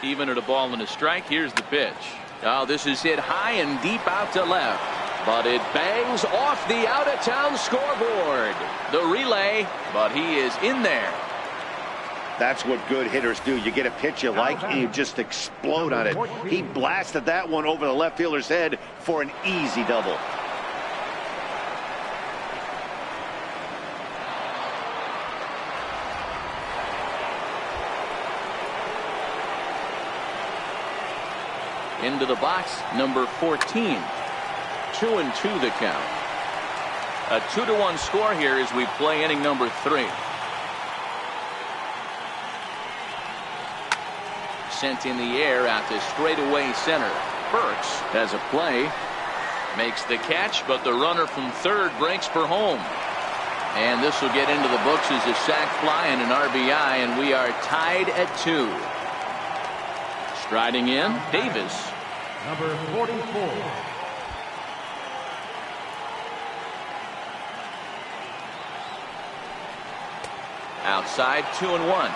Even at a ball and a strike, here's the pitch. Oh, this is hit high and deep out to left. But it bangs off the out-of-town scoreboard. The relay, but he is in there. That's what good hitters do. You get a pitch you like and you just explode on it. He blasted that one over the left fielder's head for an easy double. Into the box, number 14. 2-2 the count. A 2-1 score here as we play inning number 3. Sent in the air out to straightaway center. Burks has a play. Makes the catch, but the runner from third breaks for home. And this will get into the books as a sac fly and an RBI, and we are tied at 2. Striding in, Davis. Number 44. Outside, 2-1.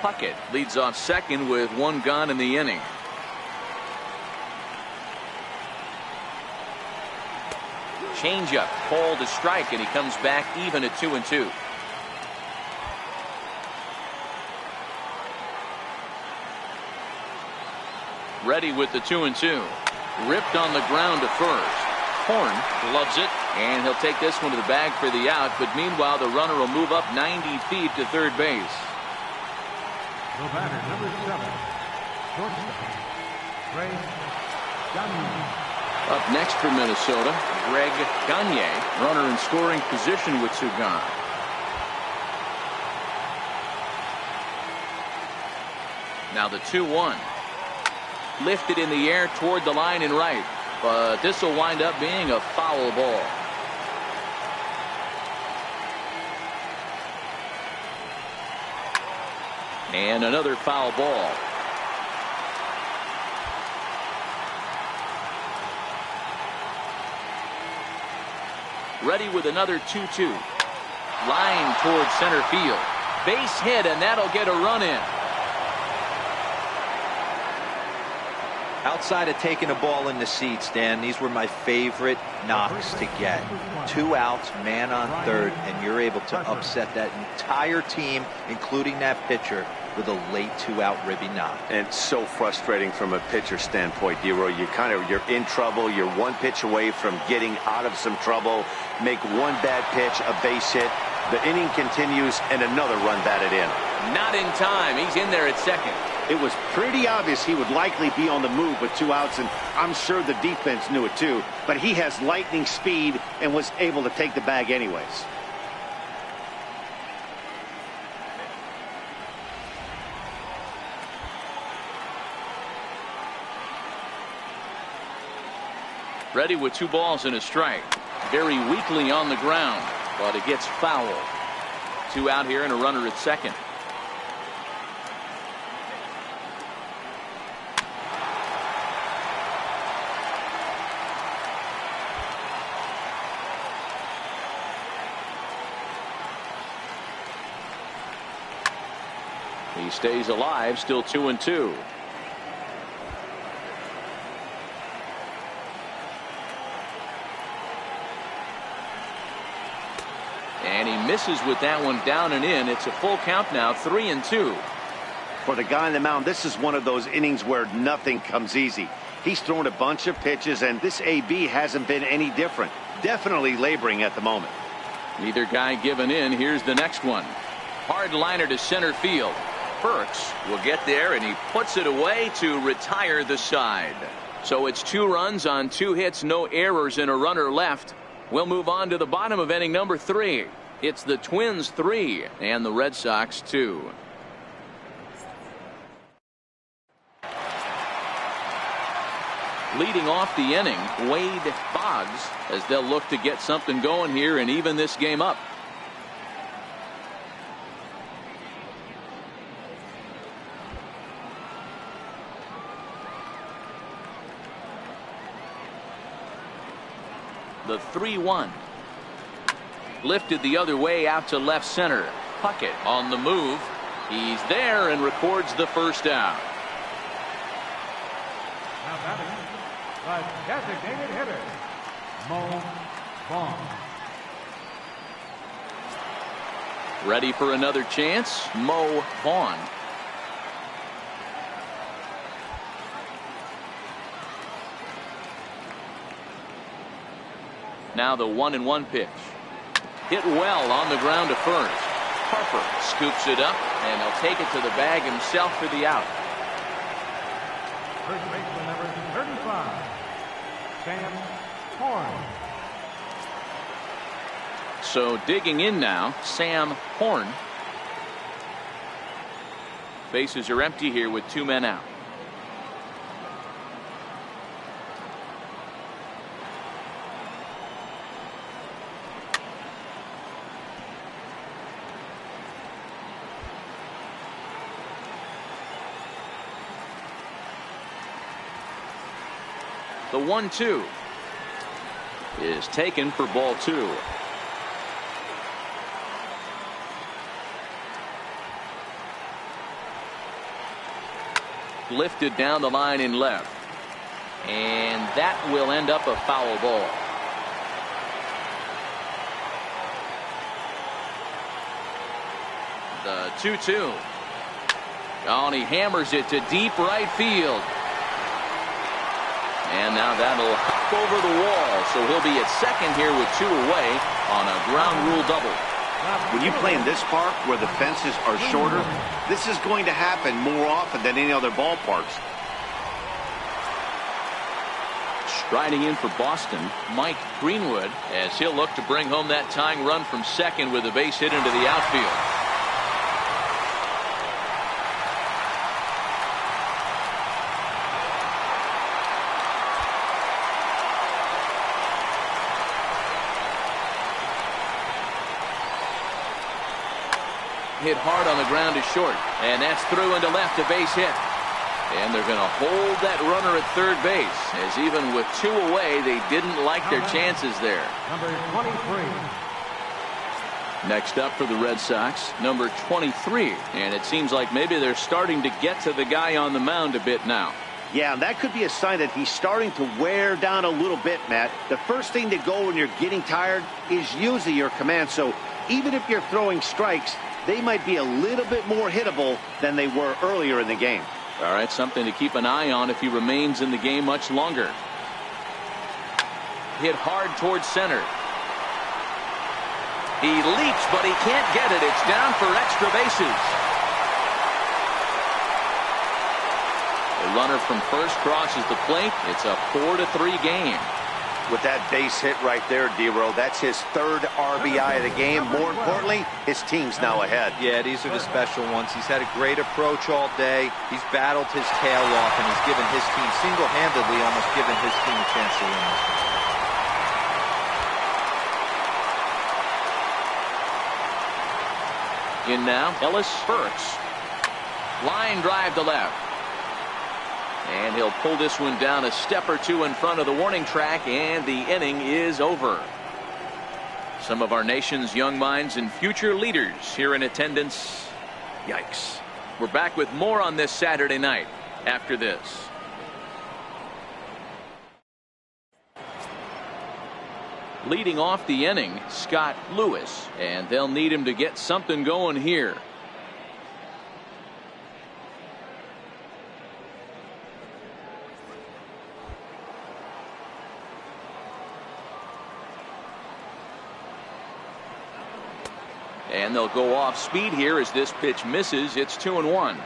Puckett leads off second with 1 gone in the inning. Changeup, called a strike, and he comes back even at 2-2. Ready with the 2-2. Ripped on the ground to first. Horn loves it, and he'll take this one to the bag for the out, but meanwhile the runner will move up 90 feet to third base. The batter, number 7, shortstop, Greg Gagne. Up next for Minnesota, Greg Gagne, runner in scoring position with 2 gone. Now the 2-1. Lifted in the air toward the line and right, but this will wind up being a foul ball. And another foul ball. Ready with another 2-2. Line towards center field. Base hit, and that'll get a run in. Outside of taking a ball in the seats, Dan, these were my favorite knocks to get. 2 outs, man on third, and you're able to upset that entire team, including that pitcher, with a late 2-out ribby knock. And so frustrating from a pitcher standpoint, D-Roy. You're in trouble. You're 1 pitch away from getting out of some trouble. Make 1 bad pitch, a base hit. The inning continues, and another run batted in. Not in time. He's in there at second. It was pretty obvious he would likely be on the move with 2 outs, and I'm sure the defense knew it too. But he has lightning speed and was able to take the bag anyways. Ready with 2 balls and a strike. Very weakly on the ground, but it gets foul. 2 out here and a runner at second. He stays alive, still 2-2. And he misses with that one down and in. It's a full count now, 3-2. For the guy on the mound, this is one of those innings where nothing comes easy. He's thrown a bunch of pitches, and this AB hasn't been any different. Definitely laboring at the moment. Neither guy giving in. Here's the next one. Hard liner to center field. Burks will get there, and he puts it away to retire the side. So it's 2 runs on 2 hits, no errors, and a runner left. We'll move on to the bottom of inning number 3. It's the Twins 3 and the Red Sox 2. Leading off the inning, Wade Boggs, as they'll look to get something going here and even this game up. The 3-1. Lifted the other way out to left center. Puckett on the move. He's there and records the first out. Now batting, the designated hitter, Mo Vaughn. Ready for another chance, Mo Vaughn. Now the 1-1 pitch. Hit well on the ground to first. Harper scoops it up, and he'll take it to the bag himself for the out. First baseman number 35, Sam Horn. So digging in now, Sam Horn. Bases are empty here with 2 men out. The 1-2 is taken for ball 2. Lifted down the line in left, and that will end up a foul ball. The 2-2. Oh, and he hammers it to deep right field. And now that'll hop over the wall, so he'll be at second here with 2 away on a ground rule double. When you play in this park where the fences are shorter, this is going to happen more often than any other ballparks. Striding in for Boston, Mike Greenwood, as he'll look to bring home that tying run from second with a base hit into the outfield. Hit hard on the ground to short, and that's through into left, a base hit. And they're going to hold that runner at third base, as even with 2 away, they didn't like their chances there. Number 23. Next up for the Red Sox, number 23, and it seems like maybe they're starting to get to the guy on the mound a bit now. Yeah, that could be a sign that he's starting to wear down a little bit, Matt. The first thing to go when you're getting tired is usually your command, so even if you're throwing strikes, they might be a little bit more hittable than they were earlier in the game. All right, something to keep an eye on if he remains in the game much longer. Hit hard towards center. He leaps, but he can't get it. It's down for extra bases. The runner from first crosses the plate. It's a 4-3 game. With that base hit right there, D-Row, that's his 3rd RBI of the game. More importantly, his team's now ahead. Yeah, these are the special ones. He's had a great approach all day. He's battled his tail off, and he's given his team single-handedly, almost given his team a chance to win. In now, Ellis Burks. Line drive to left. And he'll pull this one down a step or 2 in front of the warning track, and the inning is over. Some of our nation's young minds and future leaders here in attendance. Yikes. We're back with more on this Saturday night after this. Leading off the inning, Scott Lewis, and they'll need him to get something going here. And they'll go off speed here as this pitch misses. It's 2-1.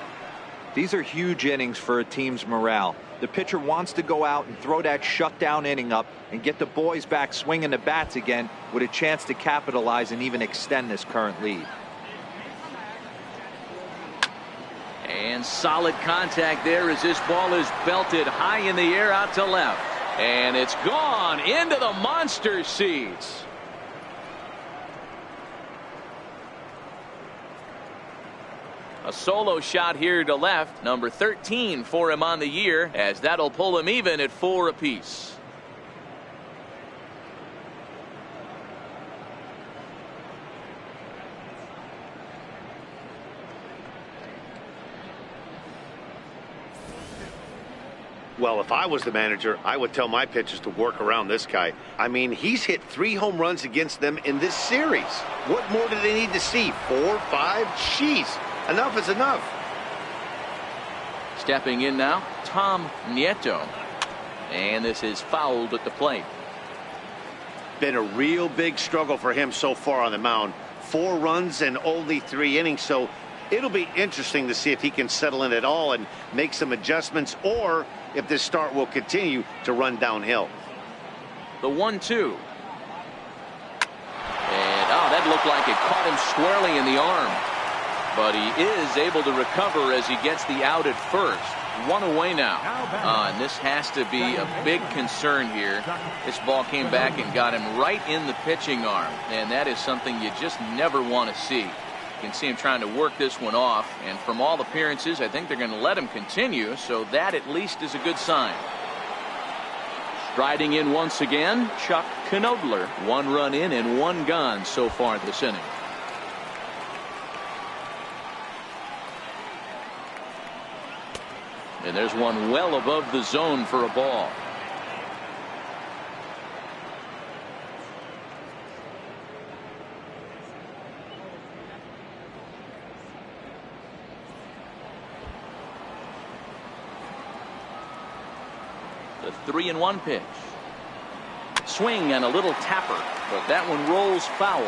These are huge innings for a team's morale. The pitcher wants to go out and throw that shutdown inning up and get the boys back swinging the bats again with a chance to capitalize and even extend this current lead. And solid contact there as this ball is belted high in the air out to left. And it's gone into the monster seats. A solo shot here to left, number 13 for him on the year, as that'll pull him even at 4 apiece. Well, if I was the manager, I would tell my pitchers to work around this guy. I mean, he's hit 3 home runs against them in this series. What more do they need to see? 4, 5? Jeez, enough is enough. Stepping in now, Tom Nieto. And this is fouled at the plate. Been a real big struggle for him so far on the mound. 4 runs and only 3 innings, so it'll be interesting to see if he can settle in at all and make some adjustments, or if this start will continue to run downhill. The 1-2. And that looked like it caught him squarely in the arm. But he is able to recover as he gets the out at first. 1 away now. And this has to be a big concern here. This ball came back and got him right in the pitching arm. And that is something you just never want to see. You can see him trying to work this one off, and from all appearances I think they're going to let him continue, so that at least is a good sign. Striding in once again, Chuck Knodler. 1 run in and 1 gone so far this inning. And there's one well above the zone for a ball. The 3-1 pitch. Swing and a little tapper, but that one rolls foul.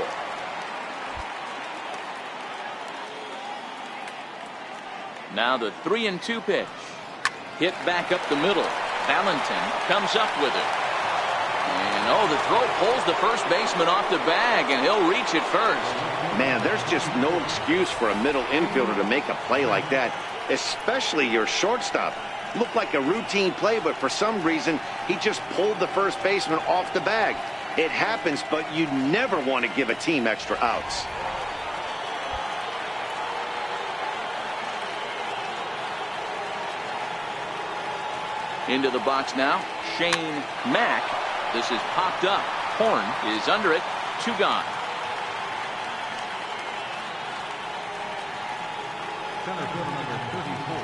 Now the 3-2 pitch. Hit back up the middle. Valentin comes up with it. And the throw pulls the first baseman off the bag, and he'll reach it first. Man, there's just no excuse for a middle infielder to make a play like that, especially your shortstop. Looked like a routine play, but for some reason he just pulled the first baseman off the bag. It happens, but you never want to give a team extra outs. Into the box now, Shane Mack. This is popped up. Horn is under it. 2 gone. Center field number 34,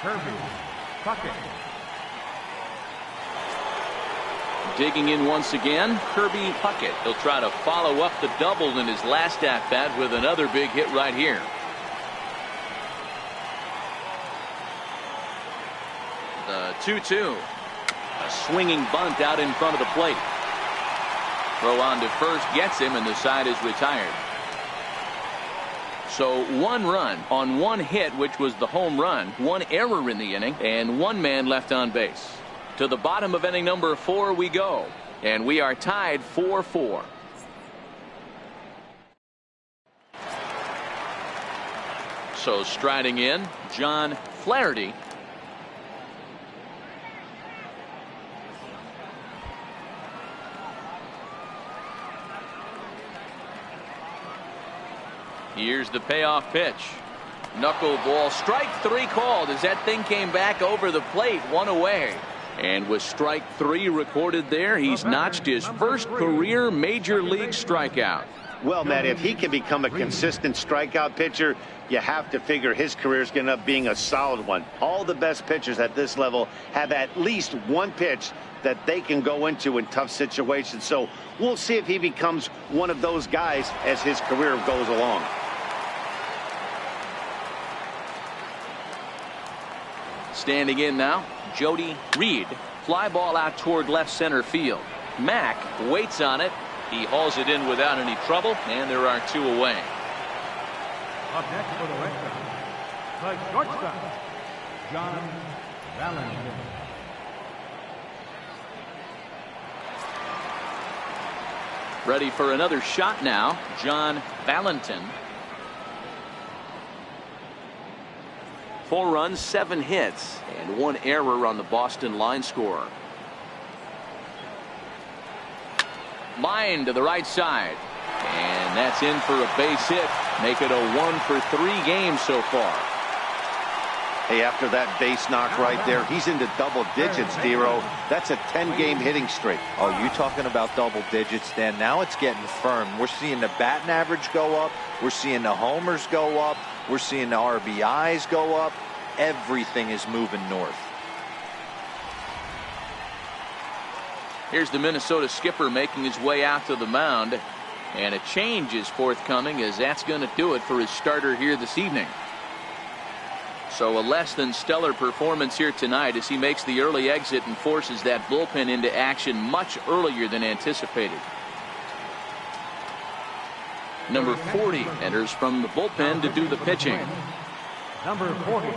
Kirby Puckett. Digging in once again, Kirby Puckett. He'll try to follow up the double in his last at-bat with another big hit right here. The 2-2. A swinging bunt out in front of the plate. Throw on to first gets him, and the side is retired. So 1 run on 1 hit, which was the home run, 1 error in the inning, and 1 man left on base. To the bottom of inning number 4 we go, and we are tied 4-4. So striding in, John Flaherty. Here's the payoff pitch. Knuckleball, strike 3 called as that thing came back over the plate, 1 away. And with strike 3 recorded there, he's notched his first career major league strikeout. Well, Matt, if he can become a consistent strikeout pitcher, you have to figure his career is going to end up being a solid one. All the best pitchers at this level have at least 1 pitch that they can go into in tough situations. So we'll see if he becomes one of those guys as his career goes along. Standing in now, Jody Reed. Fly ball out toward left center field. Mack waits on it. He hauls it in without any trouble, and there are 2 away. Up next for the Red Sox, the shortstop, John Valentin. Ready for another shot now, John Valentin. 4 runs, 7 hits, and 1 error on the Boston line score. Line to the right side. And that's in for a base hit. Make it a 1 for 3 games so far. Hey, after that base knock right there, he's into double digits, Dero. That's a 10-game hitting streak. Oh, you talking about double digits, Dan? Now it's getting firm. We're seeing the batting average go up. We're seeing the homers go up. We're seeing the RBIs go up. Everything is moving north. Here's the Minnesota skipper making his way out to the mound. And a change is forthcoming, as that's going to do it for his starter here this evening. So a less than stellar performance here tonight as he makes the early exit and forces that bullpen into action much earlier than anticipated. Number 40 enters from the bullpen to do the pitching. Number 40.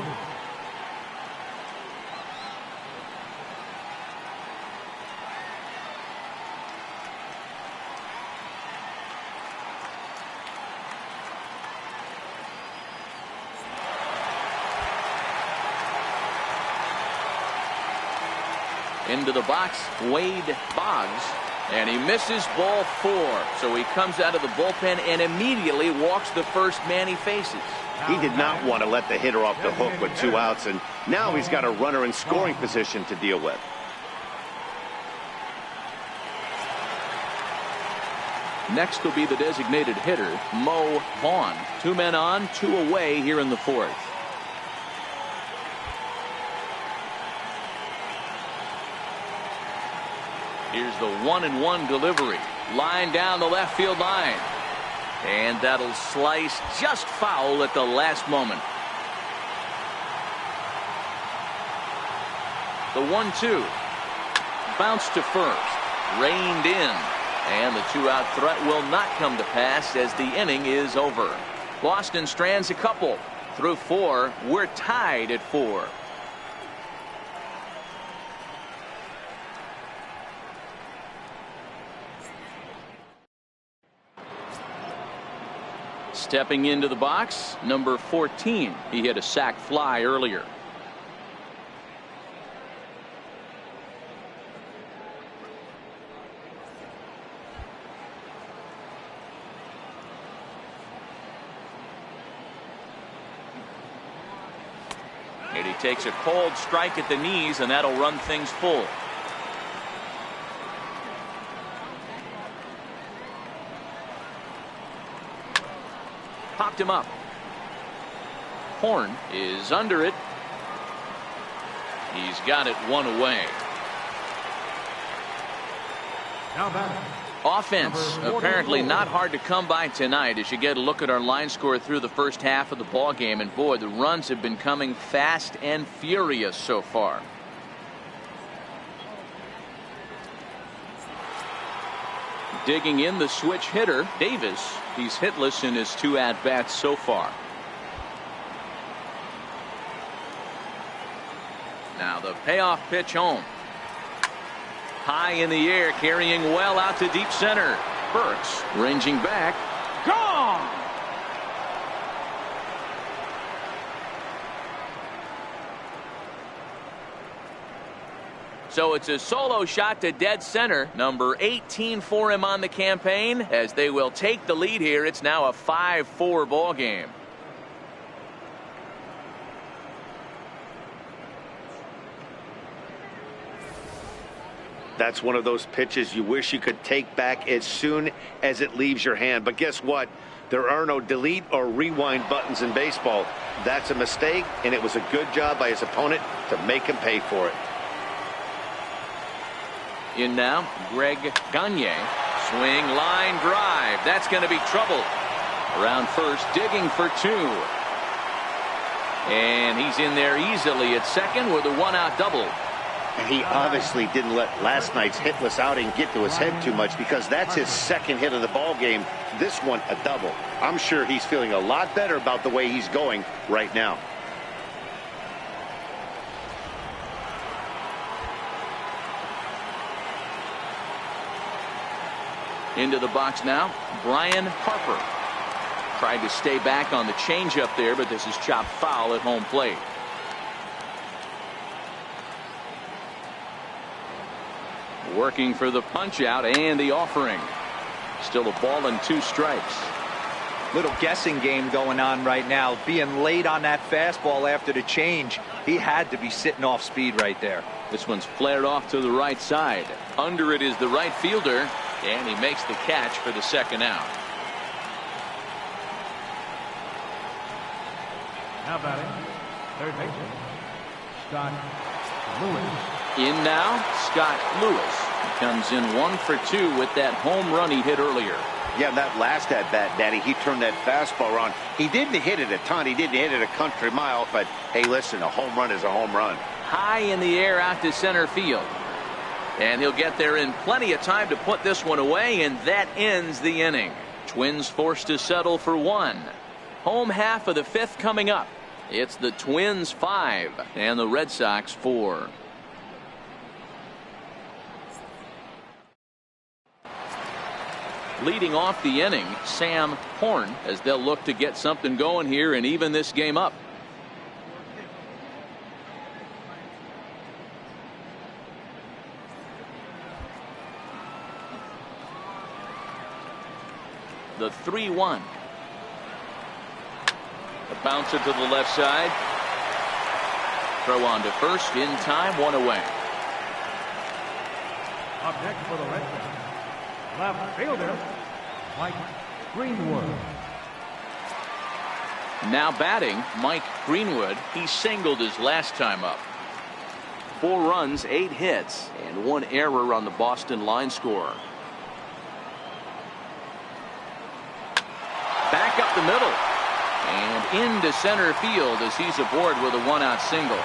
Into the box, Wade Boggs, and he misses ball 4. So he comes out of the bullpen and immediately walks the first man he faces. He did not want to let the hitter off the hook with 2 outs, and now he's got a runner in scoring position to deal with. Next will be the designated hitter, Mo Vaughn. 2 men on, 2 away here in the 4th. Here's the 1-1 delivery. Line down the left field line. And that'll slice just foul at the last moment. The 1-2. Bounce to first. Reined in. And the 2-out threat will not come to pass as the inning is over. Boston strands a couple. Through 4, we're tied at 4. Stepping into the box, number 14. He hit a sac fly earlier. And he takes a cold strike at the knees, and that'll run things full. Popped him up. Horn is under it. He's got it 1 away. Now batting. Offense apparently not hard to come by tonight as you get a look at our line score through the first half of the ball game, and boy, the runs have been coming fast and furious so far. Digging in the switch hitter, Davis. He's hitless in his 2 at-bats so far. Now the payoff pitch home. High in the air, carrying well out to deep center. Burks ranging back. Gone! So it's a solo shot to dead center. Number 18 for him on the campaign as they will take the lead here. It's now a 5-4 ball game. That's one of those pitches you wish you could take back as soon as it leaves your hand. But guess what? There are no delete or rewind buttons in baseball. That's a mistake, and it was a good job by his opponent to make him pay for it. In now, Greg Gagne. Swing, line, drive. That's going to be trouble. Around first, digging for 2. And he's in there easily at second with a 1-out double. And he obviously didn't let last night's hitless outing get to his head too much, because that's his 2nd hit of the ball game. This one a double. I'm sure he's feeling a lot better about the way he's going right now. Into the box now, Brian Harper. Tried to stay back on the changeup there, but this is chopped foul at home plate. Working for the punch out and the offering. Still a ball and 2 strikes. Little guessing game going on right now. Being late on that fastball after the change. He had to be sitting off speed right there. This one's flared off to the right side. Under it is the right fielder, and he makes the catch for the 2nd out. Now batting, third baseman, Scott Lewis. In now, Scott Lewis. He comes in 1 for 2 with that home run he hit earlier. Yeah, that last at bat, Daddy, he turned that fastball around. He didn't hit it a ton. He didn't hit it a country mile. But, hey, listen, a home run is a home run. High in the air out to center field. And he'll get there in plenty of time to put this one away, and that ends the inning. Twins forced to settle for 1. Home half of the 5th coming up. It's the Twins 5 and the Red Sox 4. Leading off the inning, Sam Horn, as they'll look to get something going here and even this game up. The 3-1. A bouncer to the left side. Throw on to first in time, 1 away. Up next for the Red Sox, left fielder, Mike Greenwood. Now batting, Mike Greenwood. He singled his last time up. 4 runs, 8 hits, and 1 error on the Boston line score. Back up the middle. And into center field as he's aboard with a 1-out single.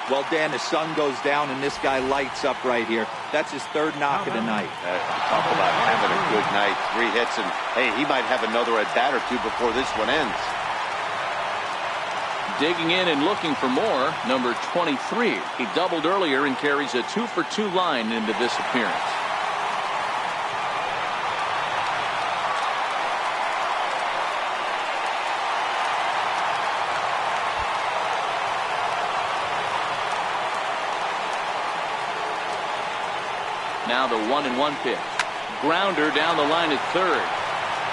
Well, Dan, the sun goes down and this guy lights up right here. That's his 3rd knock of the night. Talk about having a good night. 3 hits, and hey, he might have another at bat or 2 before this one ends. Digging in and looking for more, number 23. He doubled earlier and carries a 2-for-2 line into this appearance. Now the 1-1 pitch. Grounder down the line at 3rd.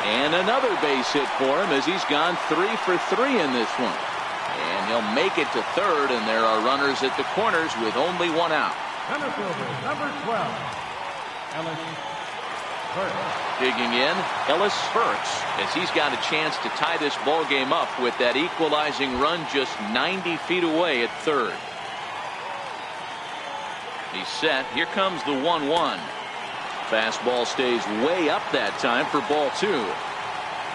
And another base hit for him as he's gone 3 for 3 in this one. And he'll make it to 3rd, and there are runners at the corners with only 1 out. Center fielder, number 12, Ellis Burks. Digging in, Ellis Burks, as he's got a chance to tie this ball game up with that equalizing run just 90 feet away at 3rd. He's set. Here comes the 1-1. Fastball stays way up that time for ball 2.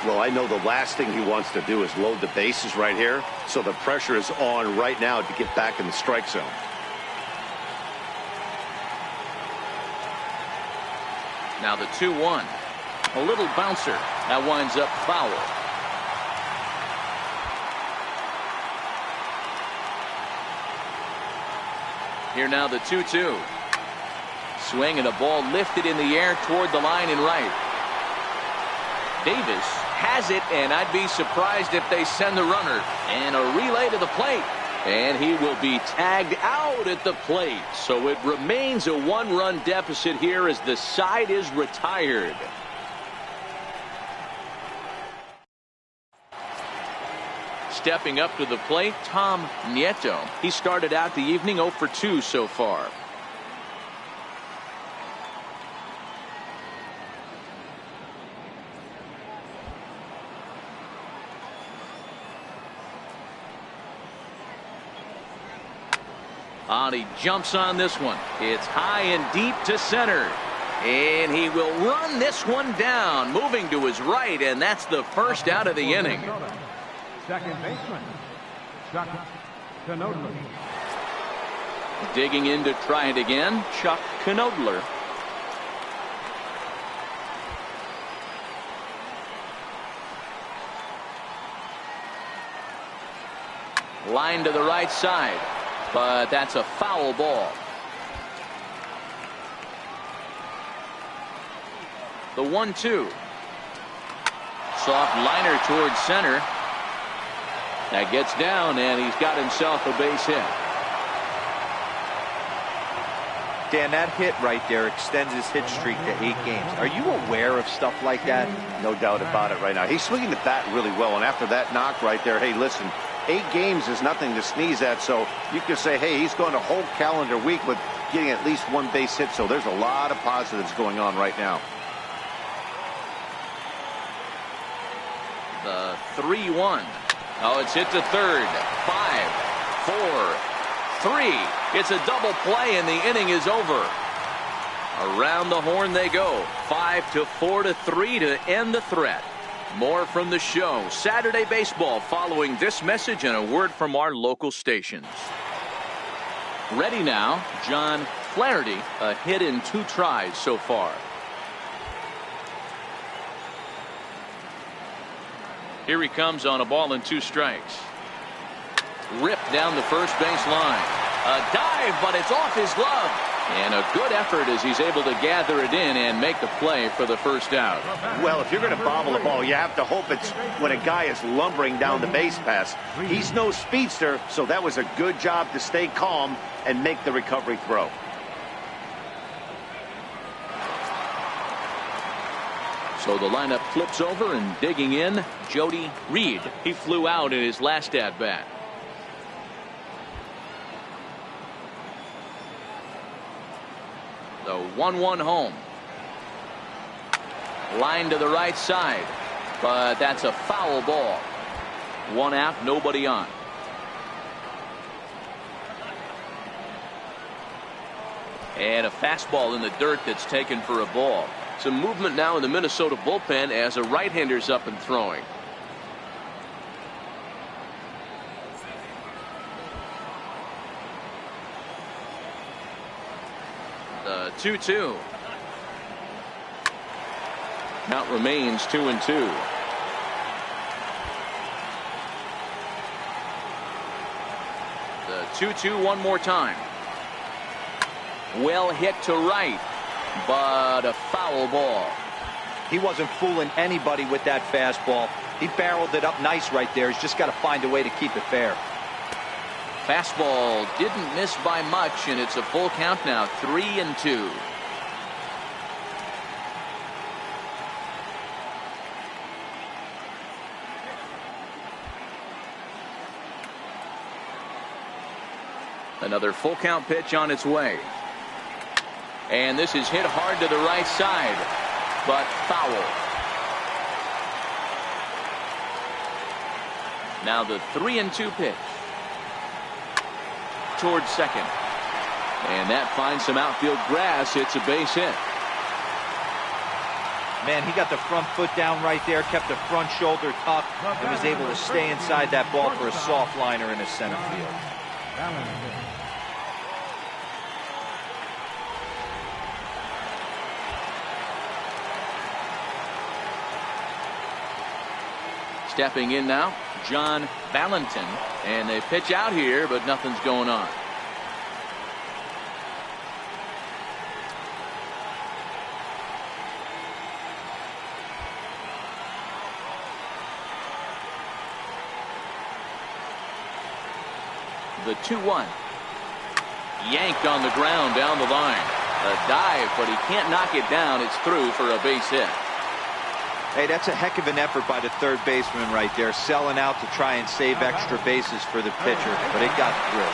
Well, I know the last thing he wants to do is load the bases right here, so the pressure is on right now to get back in the strike zone. Now the 2-1. A little bouncer. That winds up foul. Here now the 2-2. Swing and a ball lifted in the air toward the line and right. Davis has it, and I'd be surprised if they send the runner. And a relay to the plate. And he will be tagged out at the plate. So it remains a 1-run deficit here as the side is retired. Stepping up to the plate, Tom Nieto. He started out the evening 0 for 2 so far. He jumps on this one. It's high and deep to center. And he will run this one down, moving to his right, and that's the first out of the inning. Second baseman, Chuck Knodler. Digging in to try it again, Chuck Knodler. Line to the right side, but that's a foul ball. The 1-2. Soft liner towards center. That gets down, and he's got himself a base hit. Dan, that hit right there extends his hit streak to 8 games. Are you aware of stuff like that? No doubt about it right now. He's swinging the bat really well, and after that knock right there, hey, listen, 8 games is nothing to sneeze at, so you can say, hey, he's going a whole calendar week with getting at least 1 base hit, so there's a lot of positives going on right now. The 3-1. Oh, it's hit to third. 5, 4, 3. It's a double play, and the inning is over. Around the horn they go. 5-4-3 to end the threat. More from the show. Saturday Baseball following this message and a word from our local stations. Ready now, John Flaherty, a hit in 2 tries so far. Here he comes on a ball and 2 strikes. Ripped down the first base line. A dive, but it's off his glove. And a good effort as he's able to gather it in and make the play for the first out. Well, if you're going to bobble a ball, you have to hope it's when a guy is lumbering down the base pass. He's no speedster, so that was a good job to stay calm and make the recovery throw. So the lineup flips over, and digging in, Jody Reed. He flew out in his last at-bat. The 1-1 home. Line to the right side, but that's a foul ball. 1 out, nobody on. And a fastball in the dirt that's taken for a ball. Some movement now in the Minnesota bullpen as a right-hander's up and throwing. The 2-2. Count remains 2-2. The 2-2 one more time. Well hit to right, but a foul ball. He wasn't fooling anybody with that fastball. He barreled it up nice right there. He's just got to find a way to keep it fair. Fastball didn't miss by much, and it's a full count now, 3-2. Another full count pitch on its way. And this is hit hard to the right side, but foul. Now the 3-2 pitch. Towards second. And that finds some outfield grass. It's a base hit. Man, he got the front foot down right there, kept the front shoulder tucked, and was able to stay inside that ball for a soft liner in the center field. Stepping in now, John Valentin, and they pitch out here, but nothing's going on. The 2-1. Yanked on the ground down the line. A dive, but he can't knock it down. It's through for a base hit. Hey, that's a heck of an effort by the third baseman right there, selling out to try and save extra bases for the pitcher, but it got through.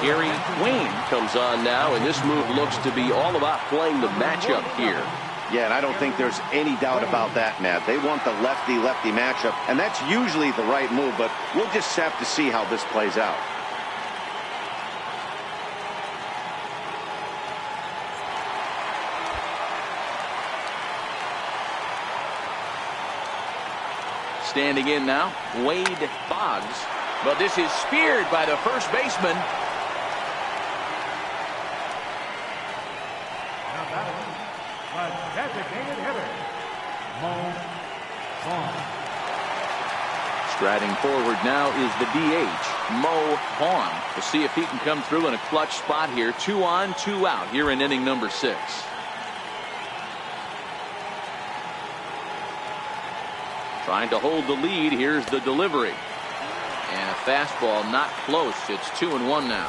Gary Wayne comes on now, and this move looks to be all about playing the matchup here. Yeah, and I don't think there's any doubt about that, Matt. They want the lefty-lefty matchup, and that's usually the right move, but we'll just have to see how this plays out. Standing in now, Wade Boggs. But this is speared by the first baseman. Now battling, the designated hitter, Mo Vaughn. Striding forward now is the DH, Mo Vaughn. We'll see if he can come through in a clutch spot here. 2 on, 2 out here in inning number 6. Trying to hold the lead. Here's the delivery. And a fastball not close. It's 2-1 now.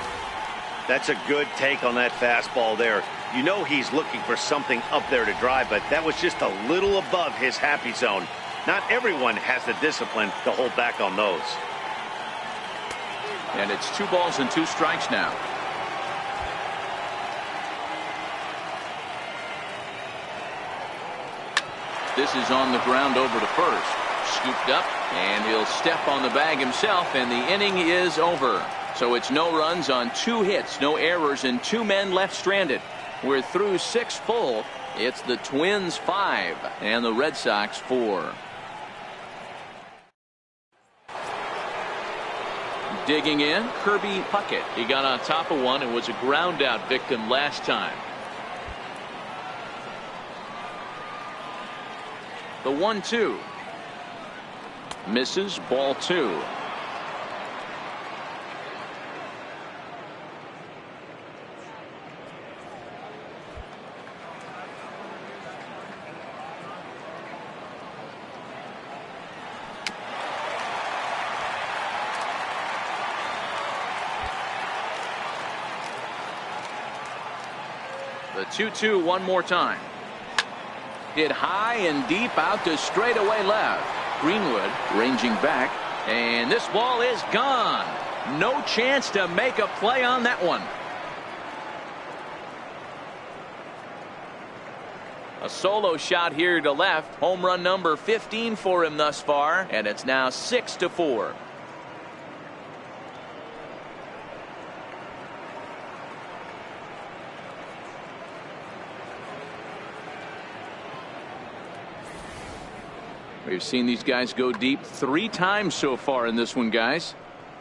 That's a good take on that fastball there. You know he's looking for something up there to drive, but that was just a little above his happy zone. Not everyone has the discipline to hold back on those. And it's 2 balls and 2 strikes now. This is on the ground over to first. Scooped up, and he'll step on the bag himself, and the inning is over. So it's no runs on 2 hits, no errors, and 2 men left stranded. We're through 6 full. It's the Twins 5 and the Red Sox 4. Digging in, Kirby Puckett. He got on top of one and was a ground out victim last time. The 1-2. Misses, ball 2. The 2-2 one more time. Hit high and deep out to straightaway left. Greenwood ranging back, and this ball is gone. No chance to make a play on that one. A solo shot here to left. Home run number 15 for him thus far, and it's now 6-4. We've seen these guys go deep 3 times so far in this one, guys.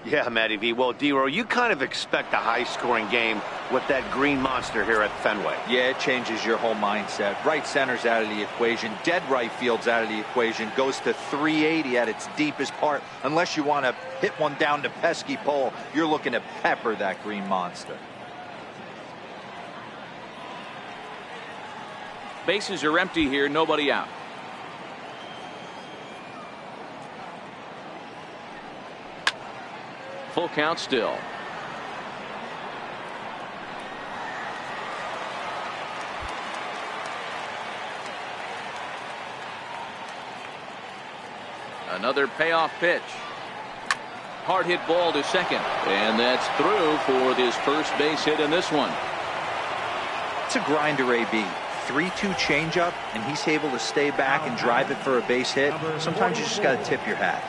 Yeah, Matty V. Well, D-Row, you kind of expect a high-scoring game with that green monster here at Fenway. Yeah, it changes your whole mindset. Right center's out of the equation. Dead right field's out of the equation. Goes to 380 at its deepest part. Unless you want to hit one down the pesky pole, you're looking to pepper that green monster. Bases are empty here, nobody out. Full count still. Another payoff pitch. Hard hit ball to second, and that's through for his first base hit in this one. It's a grinder, AB. 3-2 changeup, and he's able to stay back and drive it for a base hit. Sometimes you just got to tip your hat.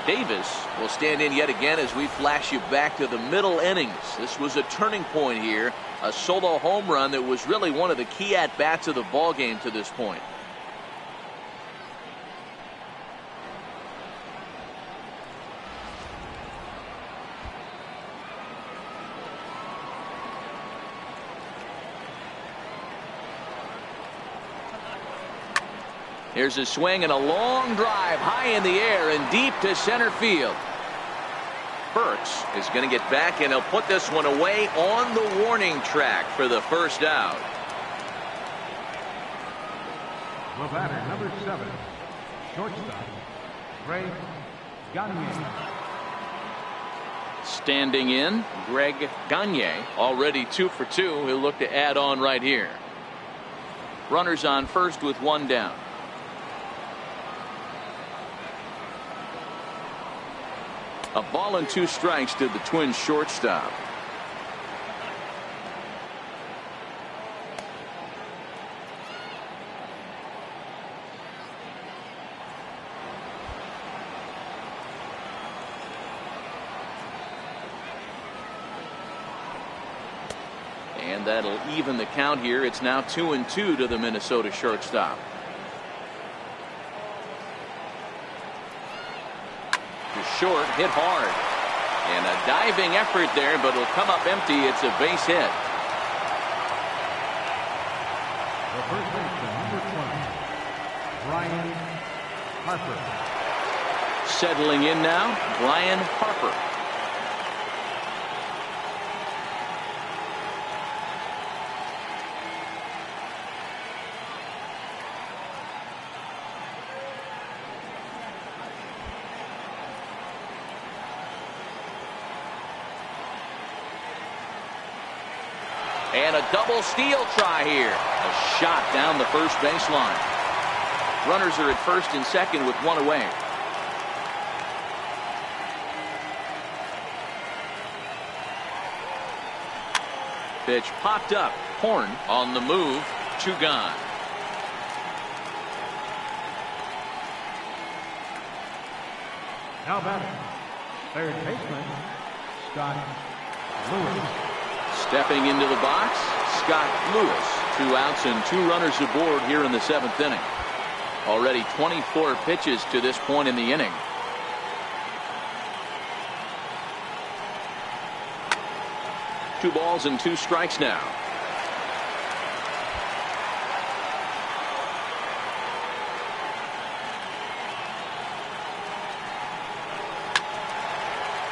Davis will stand in yet again as we flash you back to the middle innings. This was a turning point here, a solo home run that was really one of the key at-bats of the ball game to this point. Here's a swing and a long drive high in the air and deep to center field. Burks is going to get back, and he'll put this one away on the warning track for the first out. The batter, number 7, shortstop, Greg Gagne. Standing in, Greg Gagne, already 2 for 2. He'll look to add on right here. Runners on first with 1 down. A ball and 2 strikes to the Twins shortstop. And that'll even the count here. It's now 2-2 to the Minnesota shortstop. Short, hit hard, and a diving effort there, but it'll come up empty. It's a base hit. The first baseman, number 20, Brian Harper. Settling in now, Brian Harper. And a double steal try here. A shot down the first baseline. Runners are at first and second with one away. Pitch popped up. Horn on the move. 2 gone. Now batting, third baseman, Scott Lewis. Stepping into the box, Scott Lewis. 2 outs and 2 runners aboard here in the 7th inning. Already 24 pitches to this point in the inning. Two balls and 2 strikes now.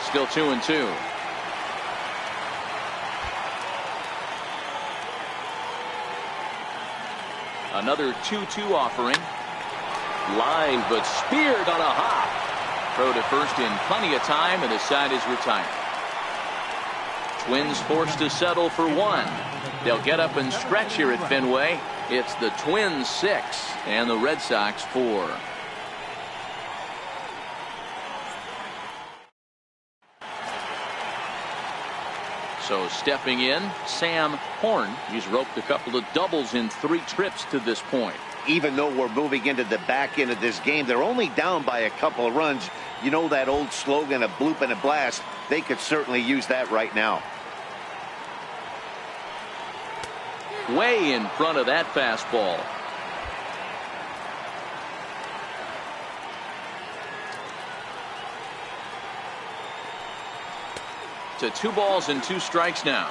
Still 2-2. Another 2-2 offering. Line, but speared on a hop. Throw to first in plenty of time, and the side is retired. Twins forced to settle for 1. They'll get up and stretch here at Fenway. It's the Twins 6 and the Red Sox 4. So stepping in, Sam Horn. He's roped a couple of doubles in 3 trips to this point. Even though we're moving into the back end of this game, they're only down by a couple of runs. You know that old slogan, a bloop and a blast. They could certainly use that right now. Way in front of that fastball. To 2 balls and 2 strikes now.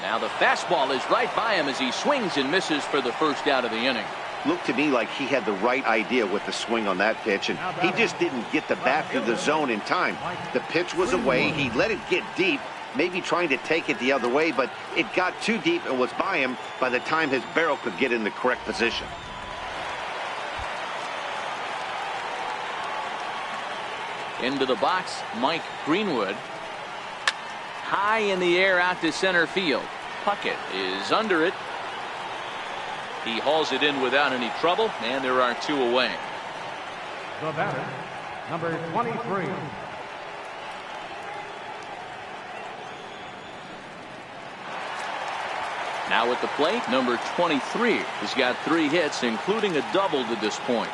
Now the fastball is right by him as he swings and misses for the first out of the inning. Looked to me like he had the right idea with the swing on that pitch, and he just didn't get the bat through the zone in time. The pitch was away. He let it get deep, maybe trying to take it the other way, but it got too deep and was by him by the time his barrel could get in the correct position. Into the box, Mike Greenwood. High in the air out to center field. Puckett is under it. He hauls it in without any trouble, and there are 2 away. The batter, number 23. Now at the plate, number 23. He's got 3 hits, including a double to this point.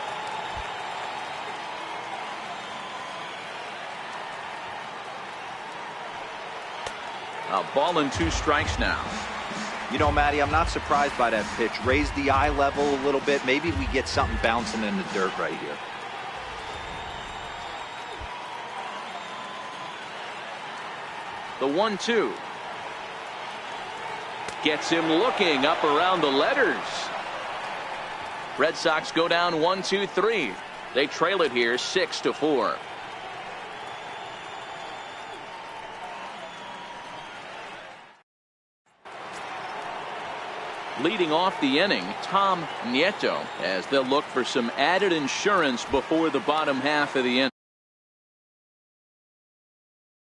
A ball and 2 strikes now. You know, Matty, I'm not surprised by that pitch. Raise the eye level a little bit. Maybe we get something bouncing in the dirt right here. The 1-2. Gets him looking up around the letters. Red Sox go down 1-2-3. They trail it here 6-4. Leading off the inning, Tom Nieto, as they'll look for some added insurance before the bottom half of the inning.